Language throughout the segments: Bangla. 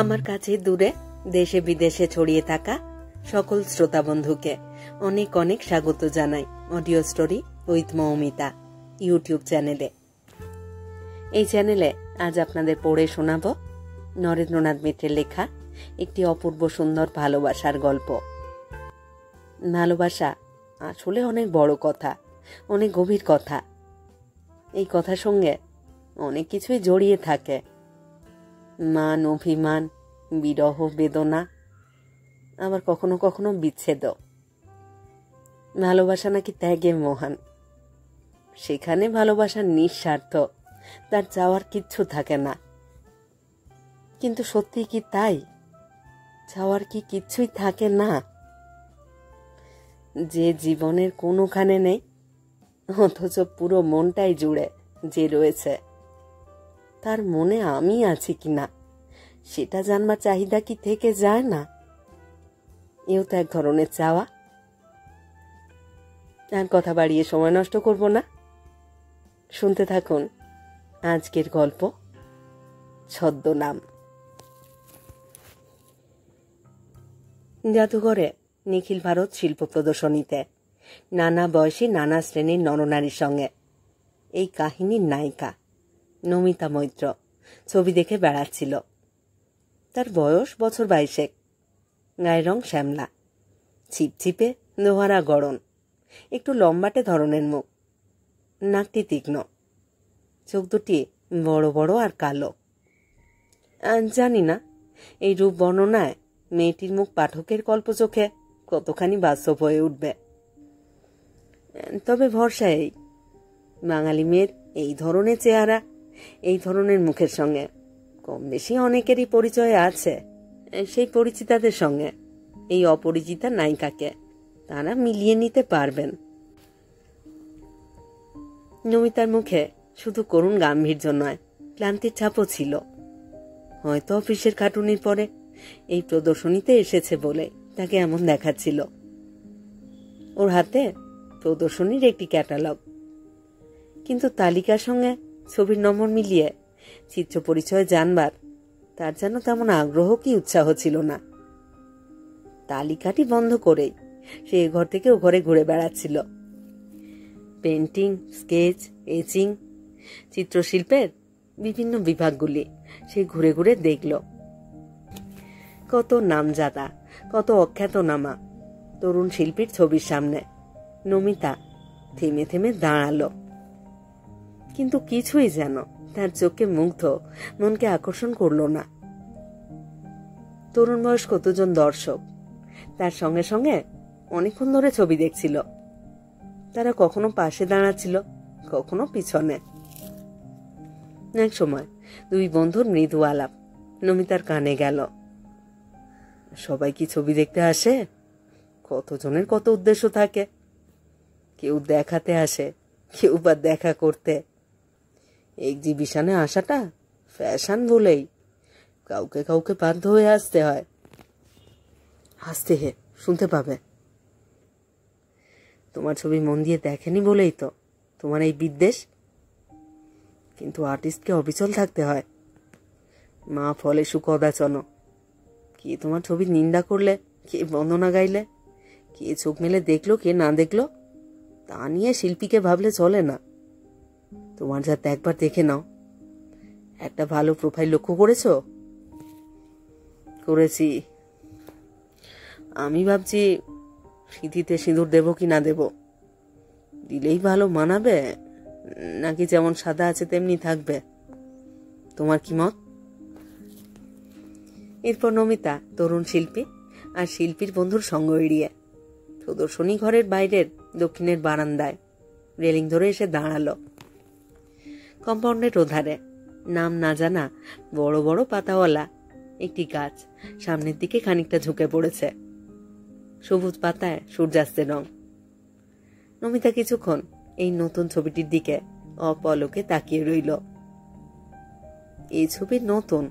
আমার কাছে দূরে দেশে বিদেশে ছড়িয়ে থাকা সকল শ্রোতা বন্ধুকে অনেক অনেক স্বাগত জানাই audio story with Moumita YouTube চ্যানেলে। এই চ্যানেলে আজ আপনাদের পড়ে শোনাব নরেন্দ্রনাথ মিত্রের লেখা একটি অপূর্ব সুন্দর ভালোবাসার গল্প। ভালোবাসা আসলে অনেক বড় কথা, অনেক গভীর কথা। এই কথার সঙ্গে অনেক কিছুই জড়িয়ে থাকে, মান, অভিমান, বিরহ, বেদনা, আবার কখনো কখনো বিচ্ছেদ। ভালোবাসা নাকি ত্যাগের মহান। সেখানে ভালোবাসা নিঃস্বার্থ, তার চাওয়ার কিচ্ছু থাকে না। কিন্তু সত্যি কি তাই? চাওয়ার কি কিচ্ছুই থাকে না? যে জীবনের কোনোখানে নেই, অথচ পুরো মনটাই জুড়ে যে রয়েছে, তার মনে আমি আছি কিনা সেটা জানবার চাহিদা কি থেকে যায় না? এও তো এক ধরনের চাওয়া। আর কথা বাড়িয়ে সময় নষ্ট করব না, শুনতে থাকুন আজকের গল্প ছদ্মনাম। জাদুঘরে নিখিল ভারত শিল্প প্রদর্শনীতে নানা বয়সী নানা শ্রেণীর নরনারীর সঙ্গে এই কাহিনীর নায়িকা নমিতা মৈত্র ছবি দেখে বেড়াচ্ছিল। তার বয়স বছর 22, গায়ের রং শ্যামলা, ছিপছিপে দোহারা গড়ন, একটু লম্বাটে ধরনের মুখ, নাকটি তীক্ষ্ণ, চোখ দুটি বড় বড় আর কালো। জানি না এই রূপ বর্ণনায় মেয়েটির মুখ পাঠকের কল্পচোখে কতখানি বাস্তব হয়ে উঠবে। তবে ভরসা এই, বাঙালি মেয়ের এই ধরনের চেহারা, এই ধরনের মুখের সঙ্গে কম বেশি অনেকেরই পরিচয় আছে। সেই পরিচিতাদের সঙ্গে এই অপরিচিতা নায়িকাকে তারা মিলিয়ে নিতে পারবেন। নমিতার মুখে শুধু করুণ গাম্ভীর্য নয়, ক্লান্তির ছাপও ছিল। হয়তো অফিসের খাটুনির পরে এই প্রদর্শনীতে এসেছে বলে তাকে এমন দেখাচ্ছিল। ওর হাতে প্রদর্শনীর একটি ক্যাটালগ, কিন্তু তালিকার সঙ্গে ছবির নম্বর মিলিয়ে চিত্র পরিচয় জানবার তার যেন তেমন আগ্রহ কি উৎসাহ ছিল না। তালিকাটি বন্ধ করেই সে এ ঘর থেকে ও ঘরে ঘুরে বেড়াচ্ছিল। পেন্টিং, স্কেচ, এচিং, চিত্রশিল্পের বিভিন্ন বিভাগগুলি সে ঘুরে ঘুরে দেখল। কত নামজাদা, কত অখ্যাতনামা তরুণ শিল্পীর ছবির সামনে নমিতা থেমে থেমে দাঁড়ালো। কিন্তু কিছুই যেন তার চোখে মুগ্ধ, মনকে আকর্ষণ করল না। তরুণ বয়স কতজন দর্শক তার সঙ্গে সঙ্গে অনেকক্ষণ ধরে ছবি দেখছিল। তারা কখনো পাশে দাঁড়াচ্ছিল, কখনো পিছনে। এক সময় দুই বন্ধুর মৃদু আলাপ নমিতার কানে গেল। সবাই কি ছবি দেখতে আসে? কতজনের কত উদ্দেশ্য থাকে। কেউ দেখাতে আসে, কেউ বা দেখা করতে। এক্সিবিশনে আসাটা ফ্যাশন বলেই কাউকে কাউকে বাধ্য হয়ে আসতে হয়। হাসতে হে শুনতে পাবে। তোমার ছবি মন দিয়ে দেখেনি বলেই তো তোমার এই বিদ্বেষ। কিন্তু আর্টিস্টকে অবিচল থাকতে হয়। মা ফলে সুকদাচন। কে তোমার ছবির নিন্দা করলে, কে বন্দনা গাইলে, কে চোখ মেলে দেখলো, কে না দেখলো, তা নিয়ে শিল্পীকে ভাবলে চলে না। তোমার যাতে একবার দেখে নাও। একটা ভালো প্রোফাইল লক্ষ্য করেছ? করেছি। আমি ভাবছি সিঁথিতে সিঁদুর দেব কি না দেব। দিলেই ভালো মানাবে, নাকি যেমন সাদা আছে তেমনি থাকবে? তোমার কি মত? এরপর নমিতা তরুণ শিল্পী আর শিল্পীর বন্ধুর সঙ্গ এড়িয়ে প্রদর্শনী ঘরের বাইরের দক্ষিণের বারান্দায় রেলিং ধরে এসে দাঁড়ালো। কম্পাউন্ডের ওধারে নাম না জানা বড় বড় পাতাওয়ালা একটি গাছ সামনের দিকে খানিকটা ঝুঁকে পড়েছে। সবুজ পাতায় সূর্যাস্তের রং। নমিতা কিছুক্ষণ এই নতুন ছবিটির দিকে অপলকে তাকিয়ে রইল। এই ছবি নতুন,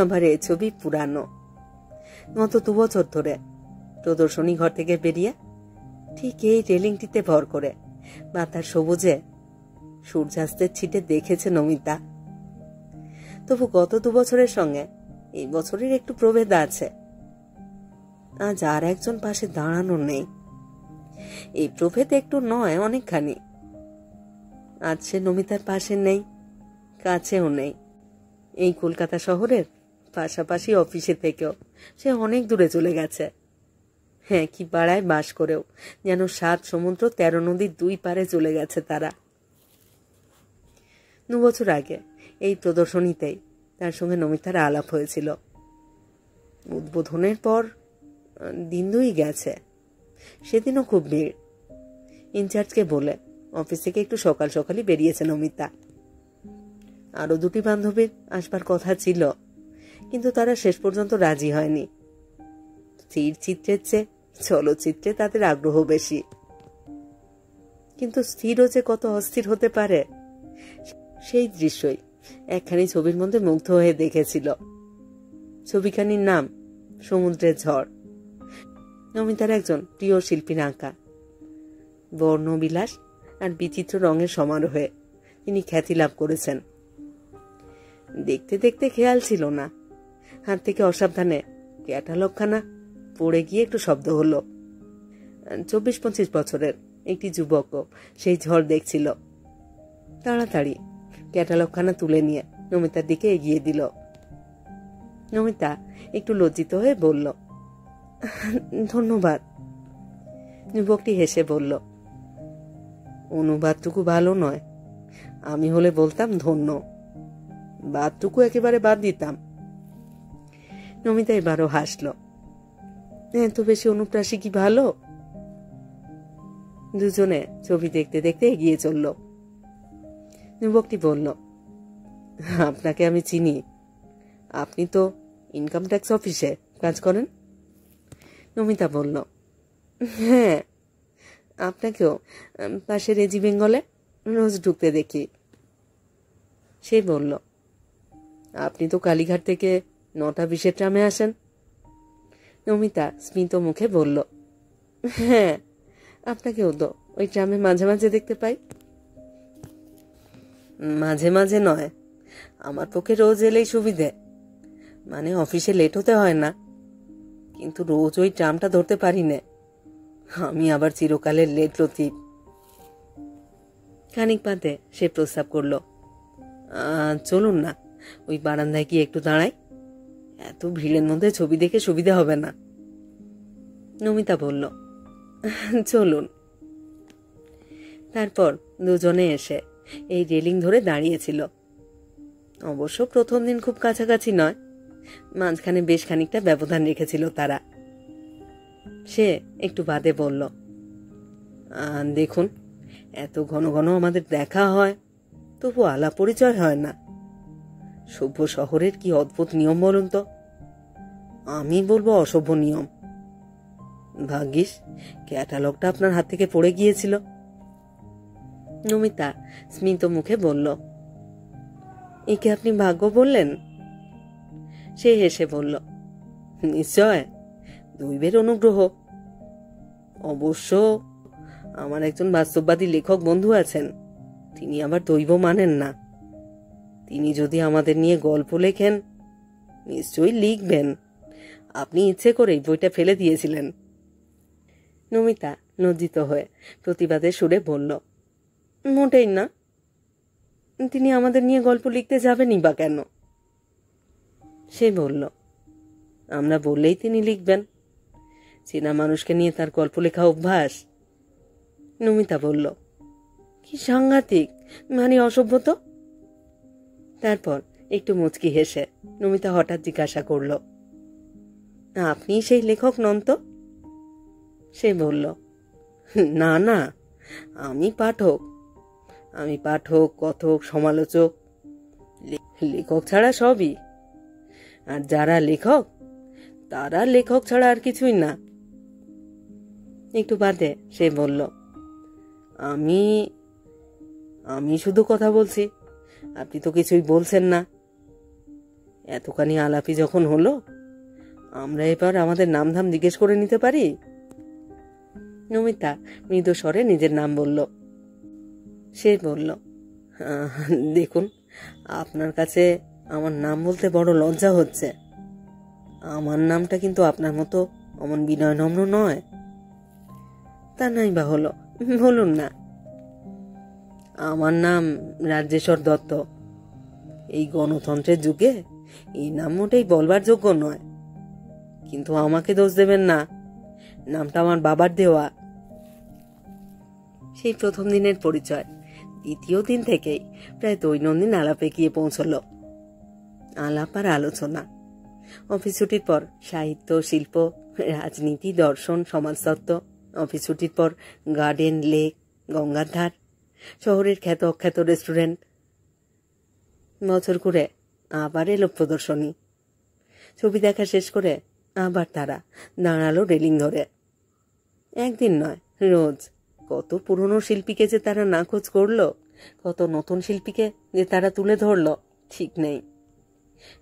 আবার এই ছবি পুরানো। গত 2 বছর ধরে প্রদর্শনী ঘর থেকে বেরিয়ে ঠিক এই রেলিংটিতে ভর করে পাতার সবুজে সূর্যাস্তের ছিটে দেখেছে নমিতা। তবু গত 2 বছরের সঙ্গে এই বছরের একটু প্রভেদ আছে। আজ আর একজন পাশে দাঁড়ানো নেই। এই প্রভেদ একটু নয়, অনেকখানি। আজ সে নমিতার পাশে নেই, কাছেও নেই। এই কলকাতা শহরের পাশাপাশি অফিসে থেকেও সে অনেক দূরে চলে গেছে। হ্যাঁ, কি পাড়ায় বাস করেও যেন 7 সমুদ্র 13 নদীর 2 পারে চলে গেছে তারা। 2 বছর আগে এই প্রদর্শনীতেই তার সঙ্গে নমিতার আলাপ হয়েছিল। উদ্বোধনের পর দিন 2 গেছে। সেদিনও খুব ভিড়। ইনচার্জকে বলে অফিস থেকে একটু সকাল সকালই বেরিয়েছে নমিতা। আরো 2টি বান্ধবীর আসবার কথা ছিল, কিন্তু তারা শেষ পর্যন্ত রাজি হয়নি। স্থির চিত্রের চেয়ে চলচ্চিত্রে তাদের আগ্রহ বেশি। কিন্তু স্থিরও যে কত অস্থির হতে পারে সেই দৃশ্যই একখানি ছবির মধ্যে মুগ্ধ হয়ে দেখেছিল। ছবিখানির নাম সমুদ্রের ঝড়। নমিতার একজন প্রিয় শিল্পীর আঁকা। বর্ণবিলাস আর বিচিত্র রঙের সমারোহে তিনি খ্যাতি লাভ করেছেন। দেখতে দেখতে খেয়াল ছিল না, হাত থেকে অসাবধানে ক্যাটালগখানা পড়ে গিয়ে একটু শব্দ হলো। 24-25 বছরের একটি যুবকও সেই ঝড় দেখছিল। তাড়াতাড়ি ক্যাটালগখানা তুলে নিয়ে নমিতার দিকে এগিয়ে দিল। নমিতা একটু লজ্জিত হয়ে বলল, ধন্যবাদ। যুবকটি হেসে বলল, অনুবাদটুকু ভালো নয়। আমি হলে বলতাম ধন্য, বাদটুকু একেবারে বাদ দিতাম। নমিতা এবারও হাসল। এত বেশি অনুপ্রাসী কি ভালো? দুজনে ছবি দেখতে দেখতে এগিয়ে চলল। যুবকটি বলল, আপনাকে আমি চিনি। আপনি তো ইনকাম ট্যাক্স অফিসে কাজ করেন। নমিতা বলল, হ্যাঁ, আপনাকেও পাশে রেজি বেঙ্গলে রোজ ঢুকতে দেখি। সে বলল, আপনি তো কালীঘাট থেকে 9:20 ট্রামে আসেন। নমিতা স্মিত মুখে বলল, হ্যাঁ, আপনাকেও তো ওই ট্রামে মাঝে মাঝে দেখতে পাই। মাঝে মাঝে নয়, আমার পক্ষে রোজ এলেই সুবিধে। মানে অফিসে লেট হতে হয় না, কিন্তু রোজ ওই ট্রামটা ধরতে পারি না। আমি আবার চিরকালের লেট লতিফ। খানিক বাদে সে প্রস্তাব করল, চলুন না, ওই বারান্দায় গিয়ে একটু দাঁড়াই। এত ভিড়ের মধ্যে ছবি দেখে সুবিধা হবে না। নমিতা বলল, চলুন। তারপর দুজনে এসে এই রেলিং ধরে দাঁড়িয়েছিল। অবশ্য প্রথম দিন খুব কাছাকাছি নয়, মাঝখানে বেশ খানিকটা ব্যবধান রেখেছিল তারা। সে একটু বাদে বলল, দেখুন, এত ঘন ঘন আমাদের দেখা হয়, তবু আলাপ পরিচয় হয় না। সভ্য শহরের কি অদ্ভুত নিয়ম বলুন তো। আমি বলবো অসভ্য নিয়ম। ভাগ্যিস ক্যাটালগটা আপনার হাত থেকে পড়ে গিয়েছিল। নমিতা স্মিত মুখে বলল, একে আপনি ভাগ্য বললেন? সে হেসে বলল, নিশ্চয়, দৈবের অনুগ্রহ। অবশ্য আমার একজন বাস্তববাদী লেখক বন্ধু আছেন, তিনি আবার দৈব মানেন না। তিনি যদি আমাদের নিয়ে গল্প লেখেন, নিশ্চয়ই লিখবেন। আপনি ইচ্ছে করেই বইটা ফেলে দিয়েছিলেন। নমিতা লজ্জিত হয়ে প্রতিবাদের সুরে বলল, মোটেই না। তিনি আমাদের নিয়ে গল্প লিখতে যাবেনই বা কেন? সে বলল, আমরা বললেই তিনি লিখবেন। চেনা মানুষকে নিয়ে তার গল্প লেখা অভ্যাস। নমিতা বলল, কি সাংঘাতিক, মানে অসভ্য তো। তারপর একটু মুচকি হেসে নমিতা হঠাৎ জিজ্ঞাসা করল, আপনি সেই লেখক নন তো? সে বলল, না না, আমি পাঠক। আমি পাঠক, কথক, সমালোচক। লেখক ছাড়া সবই। আর যারা লেখক, তারা লেখক ছাড়া আর কিছুই না। একটু বাদে সে বলল, আমি আমি শুধু কথা বলছি, আপনি তো কিছুই বলছেন না। এতখানি আলাপি যখন হলো, আমরা এবার আমাদের নাম ধাম জিজ্ঞেস করে নিতে পারি। নমিতা মৃদু স্বরে নিজের নাম বলল। সে বলল, দেখুন, আপনার কাছে আমার নাম বলতে বড় লজ্জা হচ্ছে। আমার নামটা কিন্তু আপনার মতো অমন বিনয় নম্র নয়। তা নাই বা হলো, বলুন না। আমার নাম রাজ্যেশ্বর দত্ত। এই গণতন্ত্রের যুগে এই নাম মোটেই বলবার যোগ্য নয়, কিন্তু আমাকে দোষ দেবেন না, নামটা আমার বাবার দেওয়া। সেই প্রথম দিনের পরিচয় দ্বিতীয় দিন থেকেই প্রায় দৈনন্দিন আলাপে গিয়ে পৌঁছল। আলাপ আর আলোচনা। অফিস ছুটির পর সাহিত্য, শিল্প, রাজনীতি, দর্শন, সমাজতত্ত্ব। অফিস ছুটির পর গার্ডেন, লেক, গঙ্গার ধার, শহরের খ্যাত অখ্যাত রেস্টুরেন্ট। বছর ঘুরে আবার এলো প্রদর্শনী। ছবি দেখা শেষ করে আবার তারা দাঁড়ালো রেলিং ধরে। একদিন নয়, রোজ। কত পুরনো শিল্পীকে যে তারা নাকচ করলো, কত নতুন শিল্পীকে যে তারা তুলে ধরলো, ঠিক নেই।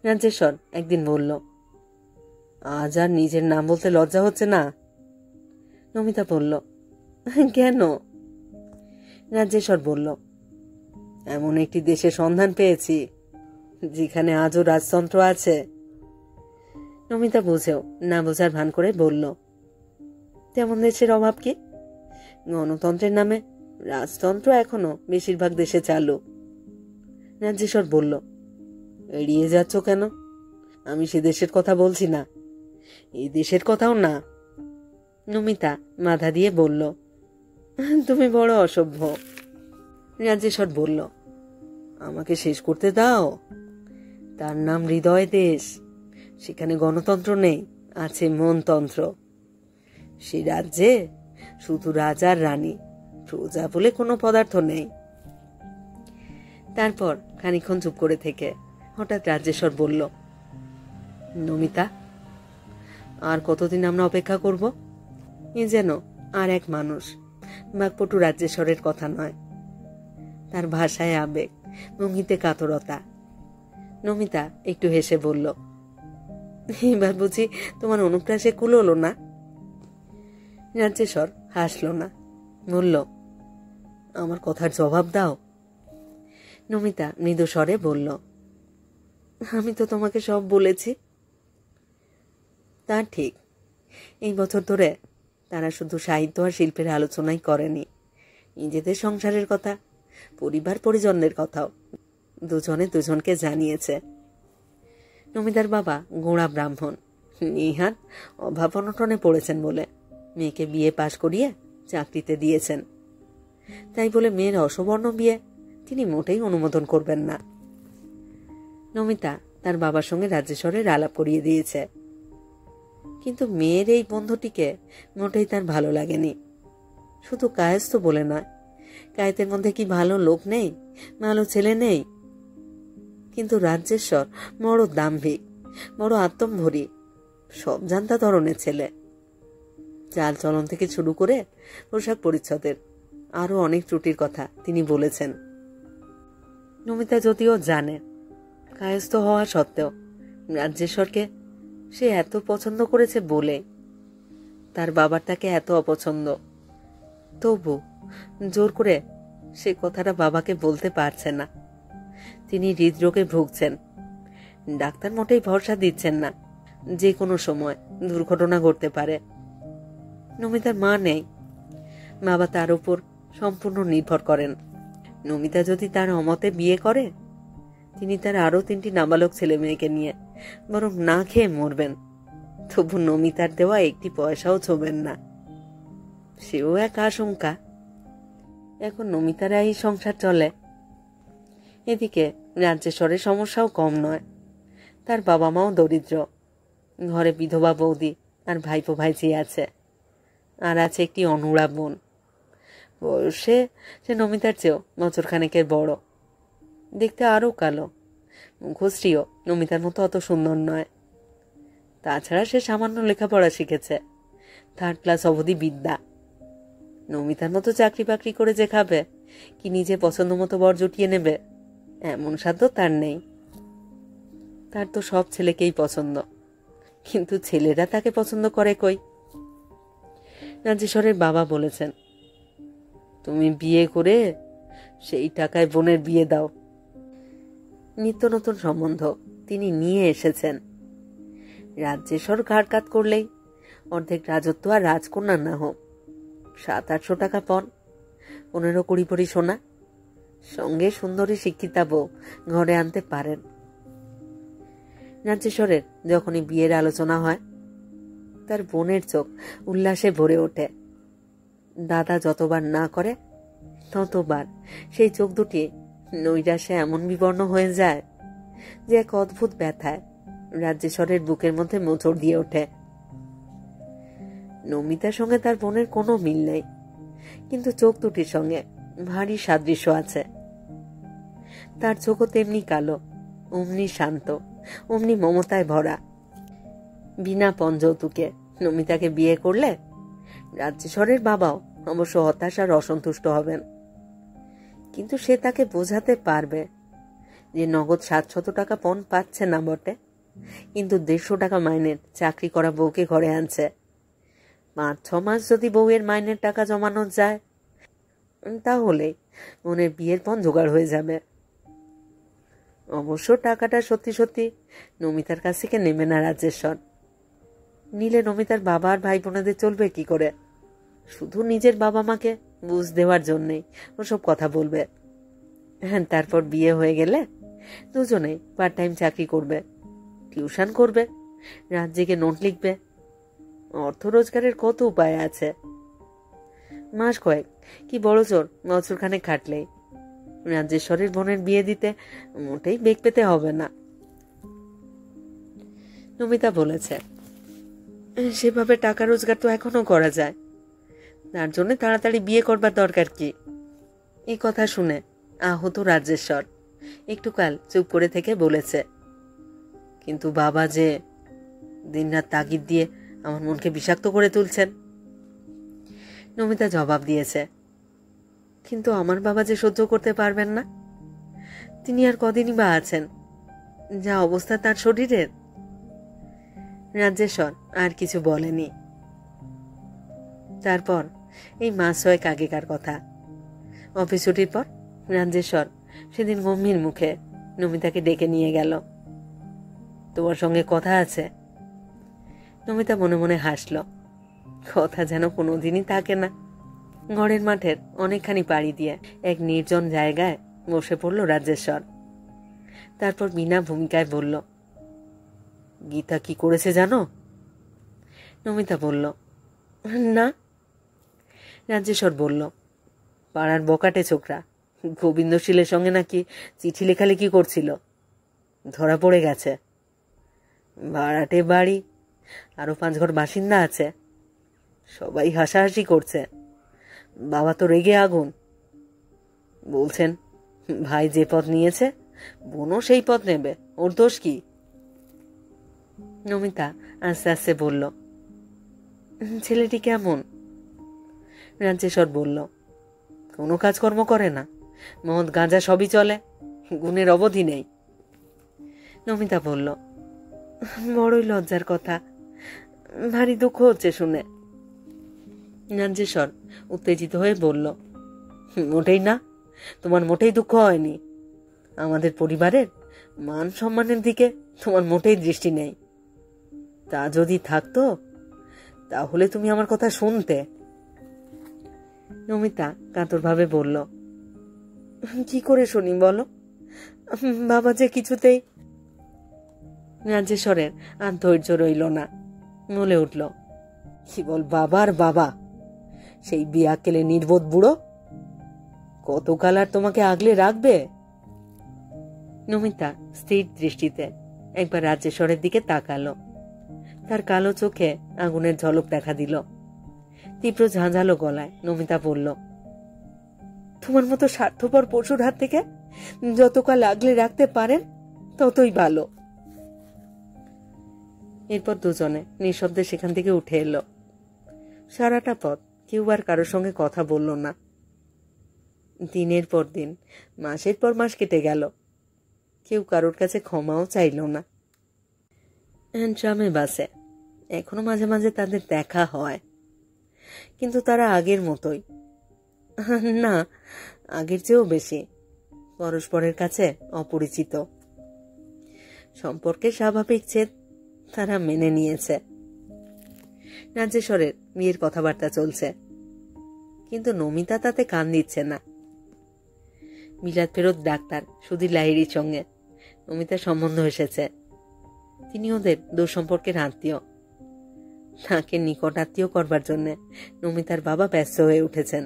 রাজ্যেশ্বর একদিন বলল, আজ আর নিজের নাম বলতে লজ্জা হচ্ছে না? নমিতা বলল, কেন? রাজ্যেশ্বর বলল, এমন একটি দেশের সন্ধান পেয়েছি যেখানে আজও রাজতন্ত্র আছে। নমিতা বুঝেও না বোঝার ভান করে বলল, তেমন দেশের অভাব কি? গণতন্ত্রের নামে রাজতন্ত্র এখনো বেশিরভাগ দেশে চালু। রাজ্যেশ্বর বলল, এড়িয়ে যাচ্ছ কেন? আমি সে দেশের কথা বলছি না, এই দেশের কথাও না। নমিতা মাথা দিয়ে বলল, তুমি বড় অসভ্য। রাজ্যেশ্বর বলল, আমাকে শেষ করতে দাও। তার নাম হৃদয় দেশ। সেখানে গণতন্ত্র নেই, আছে মনতন্ত্র। সে রাজ্যে শুধু রাজার রানী, প্রজা বলে কোনো পদার্থ নেই। তারপর খানিকক্ষণ চুপ করে থেকে হঠাৎ রাজ্যেশ্বর বলল, নমিতা, আর কতদিন আমরা অপেক্ষা করব? এ যেন আর এক মানুষ। বাকপটু রাজ্যেশ্বরের কথা নয়, তার ভাষায় আবেগ, ভঙ্গিতে কাতরতা। নমিতা একটু হেসে বলল, এবার বুঝি তোমার অনুপ্রাসে কুলোলো না? রাজ্যেশ্বর হাসল না, বলল, আমার কথার জবাব দাও। নমিতা মৃদু স্বরে বলল, আমি তো তোমাকে সব বলেছি। তা ঠিক। এই বছর ধরে তারা শুধু সাহিত্য আর শিল্পের আলোচনাই করেনি, নিজেদের সংসারের কথা, পরিবার পরিজনদের কথাও দুজনে দুজনকে জানিয়েছে। নমিতার বাবা গোঁড়া ব্রাহ্মণ, নিহাত অভাব অনটনে পড়েছেন বলে মেয়েকে বিয়ে পাশ করিয়ে চাকরিতে দিয়েছেন। তাই বলে মেয়ের অসবর্ণ বিয়ে তিনি মোটেই অনুমোদন করবেন না। নমিতা তার বাবার সঙ্গে রাজ্যেশ্বরের আলাপ করিয়ে দিয়েছে, কিন্তু মেয়ের এই বন্ধুটিকে মোটেই তার ভালো লাগেনি। শুধু কায়েস্ত বলে নয়, কায়েতের মধ্যে কি ভালো লোক নেই, ভালো ছেলে নেই? কিন্তু রাজ্যেশ্বর বড় দাম্ভিক, বড় আত্মম্ভরী, সব জানতা ধরনের ছেলে। চাল চলন থেকে শুরু করে পোশাক পরিচ্ছদের আরো অনেক ত্রুটির কথা তিনি বলেছেন। নমিতা যদিও জানে, কায়স্থ হওয়া সত্ত্বেও রাজ্যেশ্বরকে সে এত পছন্দ করেছে বলে তার বাবার তাকে এত অপছন্দ, তবু জোর করে সে কথাটা বাবাকে বলতে পারছে না। তিনি হৃদরোগে ভুগছেন। ডাক্তার মোটেই ভরসা দিচ্ছেন না, যে কোনো সময় দুর্ঘটনা ঘটতে পারে। নমিতার মা নেই, বাবা তার উপর সম্পূর্ণ নির্ভর করেন। নমিতা যদি তার অমতে বিয়ে করে, তিনি তার আরো 3টি নাবালক ছেলে মেয়েকে নিয়ে বরং না খেয়ে মরবেন, তবু নমিতার দেওয়া একটি পয়সাও ছোবেন না। সেও এক আশঙ্কা। এখন নমিতারা এই সংসার চলে। এদিকে রাজ্যেশ্বরের সমস্যাও কম নয়। তার বাবা মাও দরিদ্র, ঘরে বিধবা বৌদি আর ভাইপো ভাইঝি আছে, আর আছে একটি অনুরা বোন। বয়সে সে নমিতার চেয়েও বছরখানেকের বড়, দেখতে আরও কালো, মুখশ্রীও নমিতার মতো অত সুন্দর নয়। তাছাড়া সে সামান্য লেখাপড়া শিখেছে, 3rd ক্লাস অবধি বিদ্যা। নমিতার মতো চাকরি বাকরি করে যে খাবে, কি নিজে পছন্দ মতো বর জুটিয়ে নেবে, এমন সাধ্য তার নেই। তার তো সব ছেলেকেই পছন্দ, কিন্তু ছেলেরা তাকে পছন্দ করে কই? রাজ্যেশ্বরের বাবা বলেছেন, তুমি বিয়ে করে সেই টাকায় বোনের বিয়ে দাও। নিত্য নতুন সম্বন্ধ তিনি নিয়ে এসেছেন। রাজ্যেশ্বর ঘাড় কাত করলেই অর্ধেক রাজত্ব আর রাজকন্যার না হোক 700-800 টাকা পণ, 15-20 ভরি সোনা, সঙ্গে সুন্দরী শিক্ষিতা বউ ঘরে আনতে পারেন। রাজ্যেশ্বরের যখনই বিয়ের আলোচনা হয় তার বোনের চোখ উল্লাসে ভরে ওঠে। দাদা যতবার না করে ততবার সেই চোখ দুটি নৈরাশ্যে এমন বিবর্ণ হয়ে যায় যে এক অদ্ভুত ব্যথায় রাজ্যেশ্বরের বুকের মধ্যে মোচড় দিয়ে ওঠে। নমিতার সঙ্গে তার বোনের কোনো মিল নেই, কিন্তু চোখ দুটির সঙ্গে ভারী সাদৃশ্য আছে। তার চোখও তেমনি কালো, অমনি শান্ত, অমনি মমতায় ভরা। বিনা পণযৌতুকে নমিতাকে বিয়ে করলে রাজ্যেশ্বরের বাবাও অবশ্য হতাশ আর অসন্তুষ্ট হবেন, কিন্তু সে তাকে বোঝাতে পারবে যে নগদ 700 টাকা পণ পাচ্ছে না বটে, কিন্তু 150 টাকা মাইনের চাকরি করা বউকে ঘরে আনছে। 5-6 মাস যদি বউয়ের মাইনের টাকা জমানো যায় তাহলে বোনের বিয়ের পণ জোগাড় হয়ে যাবে। অবশ্য টাকাটা সত্যি সত্যি নমিতার কাছ থেকে নেবে না রাজ্যেশ্বর। নিলে নমিতার বাবা আর ভাই বোনেদের চলবে কি করে? শুধু নিজের বাবা মাকে বুঝ দেওয়ার জন্যেই ওসব কথা বলবে। হ্যাঁ, তারপর বিয়ে হয়ে গেলে দুজনেই পার্ট টাইম চাকরি করবে, টিউশন করবে, রাত জেগে নোট লিখবে। অর্থ রোজগারের কত উপায় আছে। মাস কয়েক কি বড় জোর বছরখানে খাটলেই রাজ্যেশ্বরের বোনের বিয়ে দিতে মোটেই বেগ পেতে হবে না। নমিতা বলেছে, সেভাবে টাকা রোজগার তো এখনো করা যায়, তার জন্য তাড়াতাড়ি বিয়ে করবার দরকার কি? এই কথা শুনে আহত রাজ্যেশ্বর একটু কাল চুপ করে থেকে বলেছে, কিন্তু বাবা যে দিনরাত তাগিদ দিয়ে আমার মনকে বিষাক্ত করে তুলছেন। নমিতা জবাব দিয়েছে, কিন্তু আমার বাবা যে সহ্য করতে পারবেন না। তিনি আর কদিনই বা আছেন, যা অবস্থা তার শরীরের। রাজ্যেশ্বর আর কিছু বলেনি। তারপর এই মাস 6 আগেকার কথা, অফিস ছুটির পর রাজ্যেশ্বর সেদিন গম্ভীর মুখে নমিতাকে ডেকে নিয়ে গেল। তোমার সঙ্গে কথা আছে। নমিতা মনে মনে হাসল। কথা যেন কোনোদিনই থাকে না। ঘরের মাঠের অনেকখানি পাড়ি দিয়ে এক নির্জন জায়গায় বসে পড়ল রাজ্যেশ্বর। তারপর বিনা ভূমিকায় বলল, গীতা কি করেছে জানো? নমিতা বলল, না। রাজ্যেশ্বর বলল, পাড়ার বকাটে ছোকরা গোবিন্দশীলের সঙ্গে নাকি চিঠি লেখালেখি করছিল, ধরা পড়ে গেছে। ভাড়াটে বাড়ি, আরো 5 ঘর বাসিন্দা আছে, সবাই হাসাহাসি করছে। বাবা তো রেগে আগুন। বলছেন ভাই যে পথ নিয়েছে বোনও সেই পথ নেবে, ওর দোষ কি? নমিতা আস্তে আস্তে বলল, ছেলেটি কেমন? রাজ্যেশ্বর বলল, কোনো কাজকর্ম করে না, মদ গাঁজা সবই চলে, গুণের অবধি নেই। নমিতা বলল, বড়ই লজ্জার কথা, ভারী দুঃখ হচ্ছে শুনে। রাজ্যেশ্বর উত্তেজিত হয়ে বলল, মোটেই না, তোমার মোটেই দুঃখ হয়নি। আমাদের পরিবারের মান সম্মানের দিকে তোমার মোটেই দৃষ্টি নেই। তা যদি থাকতো তাহলে তুমি আমার কথা শুনতে। নমিতা কাতরভাবে বলল, কি করে শুনি বলো? বাবা যে কিছুতেই। রাজ্যেশ্বরের আর ধৈর্য রইল না, বলে উঠল, কি বল বাবার বাবা, সেই বিয়াকেলে নির্বোধ বুড়ো কতকাল আর তোমাকে আগলে রাখবে? নমিতা স্থির দৃষ্টিতে একবার রাজ্যেশ্বরের দিকে তাকালো। তার কালো চোখে আগুনের ঝলক দেখা দিল। তীব্র ঝাঁঝালো গলায় নমিতা বলল, তোমার মতো স্বার্থপর পশুর হাত থেকে যতকাল আগলে রাখতে পারেন ততই ভালো। এরপর দুজনে নিঃশব্দে সেখান থেকে উঠে এলো। সারাটা পথ কেউ আর কারোর সঙ্গে কথা বলল না। দিনের পর দিন, মাসের পর মাস কেটে গেল, কেউ কারোর কাছে ক্ষমাও চাইল না। ট্রামে বাসে এখনো মাঝে মাঝে তাদের দেখা হয়, কিন্তু তারা আগের মতোই, না আগের চেয়েও বেশি, পরস্পরের কাছে অপরিচিত। সম্পর্কের স্বাভাবিক ছেদ তারা মেনে নিয়েছে। রাজ্যেশ্বরের বিয়ের কথাবার্তা চলছে, কিন্তু নমিতা তাতে কান দিচ্ছে না। বিলাত ফেরত ডাক্তার সুধীর লাহিড়ির সঙ্গে নমিতার সম্বন্ধ এসেছে। তিনি ওদের দূর সম্পর্কের আত্মীয়। তাকে নিকট আত্মীয় করবার জন্য নমিতার বাবা ব্যস্ত হয়ে উঠেছেন।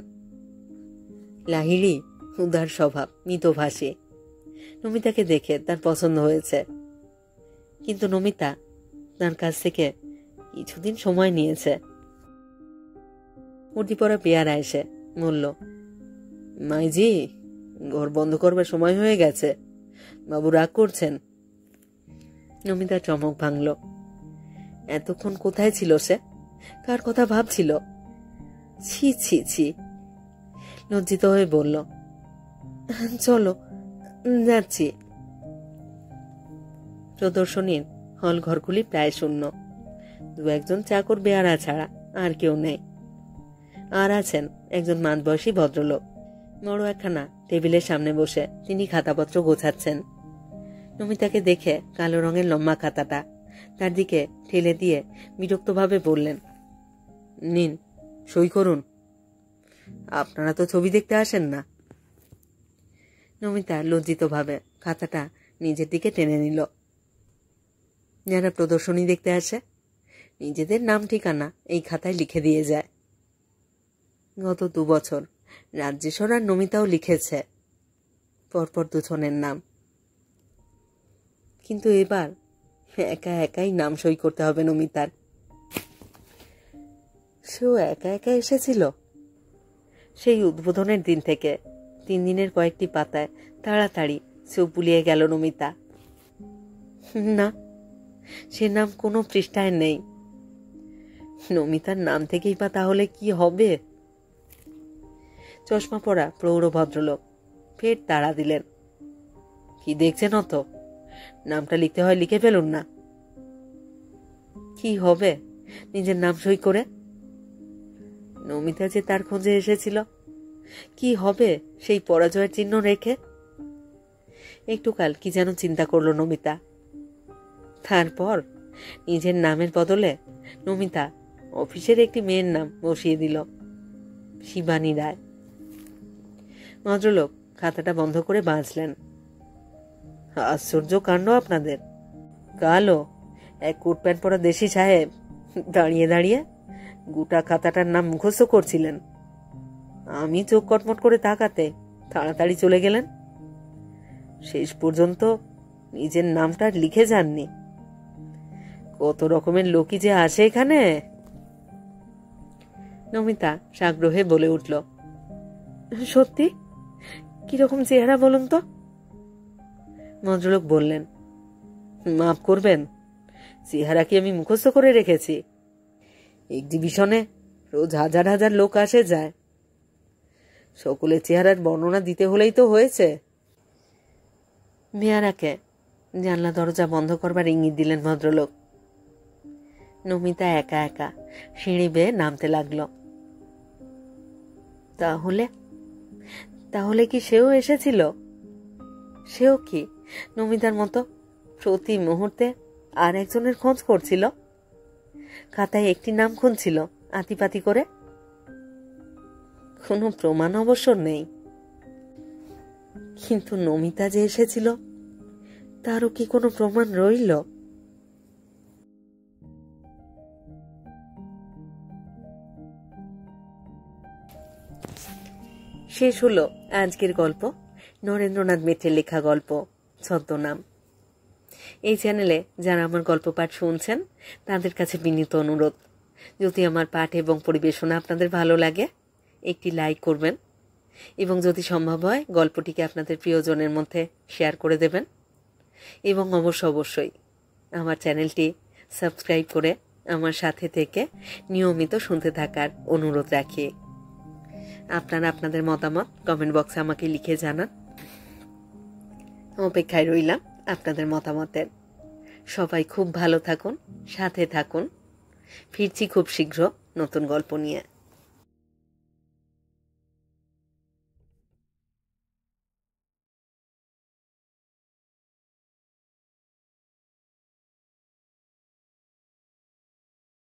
লাহিড়ি উদার স্বভাব, মিতভাষী। নমিতাকে দেখে তার পছন্দ হয়েছে, কিন্তু নমিতা তার কাছ থেকে কিছুদিন সময় নিয়েছে। উর্দিপরা পেয়ারা এসে বলল, মাইজি, ঘর বন্ধ করবার সময় হয়ে গেছে, বাবু রাগ করছেন। নমিতা চমক ভাঙল। এতক্ষণ কোথায় ছিল সে? কার কথা ভাবছিল? ছি ছি ছি। লজ্জিত হয়ে বলল, চলো যাচ্ছি। প্রদর্শনীর হল ঘরগুলি প্রায় শূন্য। দু একজন চাকর বেয়ারা ছাড়া আর কেউ নেই। আর আছেন একজন মাঝবয়সী ভদ্রলোক। বড় একখানা টেবিলের সামনে বসে তিনি খাতাপত্র গোছাচ্ছেন। নমিতাকে দেখে কালো রঙের লম্বা খাতাটা তার দিকে ঠেলে দিয়ে বিরক্তভাবে বললেন, নিন, সই করুন। আপনারা তো ছবি দেখতে আসেন না। নমিতা লজ্জিতভাবে খাতাটা নিজের দিকে টেনে নিল। যারা প্রদর্শনী দেখতে আসে নিজেদের নাম ঠিকানা এই খাতায় লিখে দিয়ে যায়। গত 2 বছর রাজ্যেশ্বর আর নমিতাও লিখেছে পরপর দুজনের নাম, কিন্তু এবার একা একাই নাম সই করতে হবে নমিতার। সেও একা একা এসেছিল। সেই উদ্বোধনের দিন থেকে 3 দিনের কয়েকটি পাতায় তাড়াতাড়ি চোখ বুলিয়ে গেল নমিতা। না, সে নাম কোনো পৃষ্ঠায় নেই। নমিতার নাম থেকেই বা তাহলে কি হবে? চশমা পরা প্রৌঢ় ভদ্রলোক ফের তাড়া দিলেন, কি দেখছেন? অত নামটা লিখতে হয় লিখে ফেলুন না। কি হবে নিজের নাম সই করে? নমিতা যে তার খোঁজে এসেছিল, কি হবে সেই পরাজয়ের চিহ্ন রেখে? একটুকাল কি যেন চিন্তা করল নমিতা। তারপর নিজের নামের বদলে নমিতা অফিসের একটি মেয়ের নাম বসিয়ে দিল, শিবানী রায়। ভদ্রলোক খাতাটা বন্ধ করে বাঁচলেন। আশ্চর্য কাণ্ড আপনাদের। কালো এক কোট প্যান্ট পরা দেশি সাহেব দাঁড়িয়ে দাঁড়িয়ে গোটা খাতাটার নাম মুখস্থ করছিলেন। আমি চোখ কটমট করে তাকাতে তাড়াতাড়ি চলে গেলেন। শেষ পর্যন্ত নিজের নামটা লিখে যাননি। কত রকমের লোকই যে আসে এখানে। নমিতা সাগ্রহে বলে উঠল, সত্যি? কিরকম চেহারা বলুন তো? ভদ্রলোক বললেন, মাফ করবেন, চেহারা কি আমি মুখস্থ করে রেখেছি? এক্সিবিশনে রোজ হাজার হাজার লোক আসে যায়, সকলের চেহারার বর্ণনা দিতে হলেই তো হয়েছে। মেয়ারাকে জানলা দরজা বন্ধ করবার ইঙ্গিত দিলেন ভদ্রলোক। নমিতা একা একা সিঁড়ি বেয়ে নামতে লাগলো। তাহলে তাহলে কি সেও এসেছিল? সেও কি নমিতার মতো প্রতি মুহূর্তে আর একজনের খোঁজ করছিল? খাতায় একটি নাম খুঁজছিল আতিপাতি করে। কোনো প্রমাণ অবশ্য নেই, কিন্তু নমিতা যে এসেছিল তারও কি কোনো প্রমাণ রইল? শেষ হলো আজকের গল্প, নরেন্দ্রনাথ মিত্রের লেখা গল্প ছদ্মনাম। এই চ্যানেলে যারা আমার গল্প পাঠ শুনছেন তাদের কাছে বিনীত অনুরোধ, যদি আমার পাঠ এবং পরিবেশনা আপনাদের ভালো লাগে একটি লাইক করবেন, এবং যদি সম্ভব হয় গল্পটিকে আপনাদের প্রিয়জনের মধ্যে শেয়ার করে দেবেন, এবং অবশ্যই আমার চ্যানেলটি সাবস্ক্রাইব করে আমার সাথে থেকে নিয়মিত শুনতে থাকার অনুরোধ রাখি। আপনারা আপনাদের মতামত কমেন্ট বক্সে আমাকে লিখে জানান। অপেক্ষায় রইলাম আপনাদের মতামতের। সবাই খুব ভালো থাকুন, সাথে থাকুন। ফিরছি খুব শীঘ্র নতুন গল্প নিয়ে।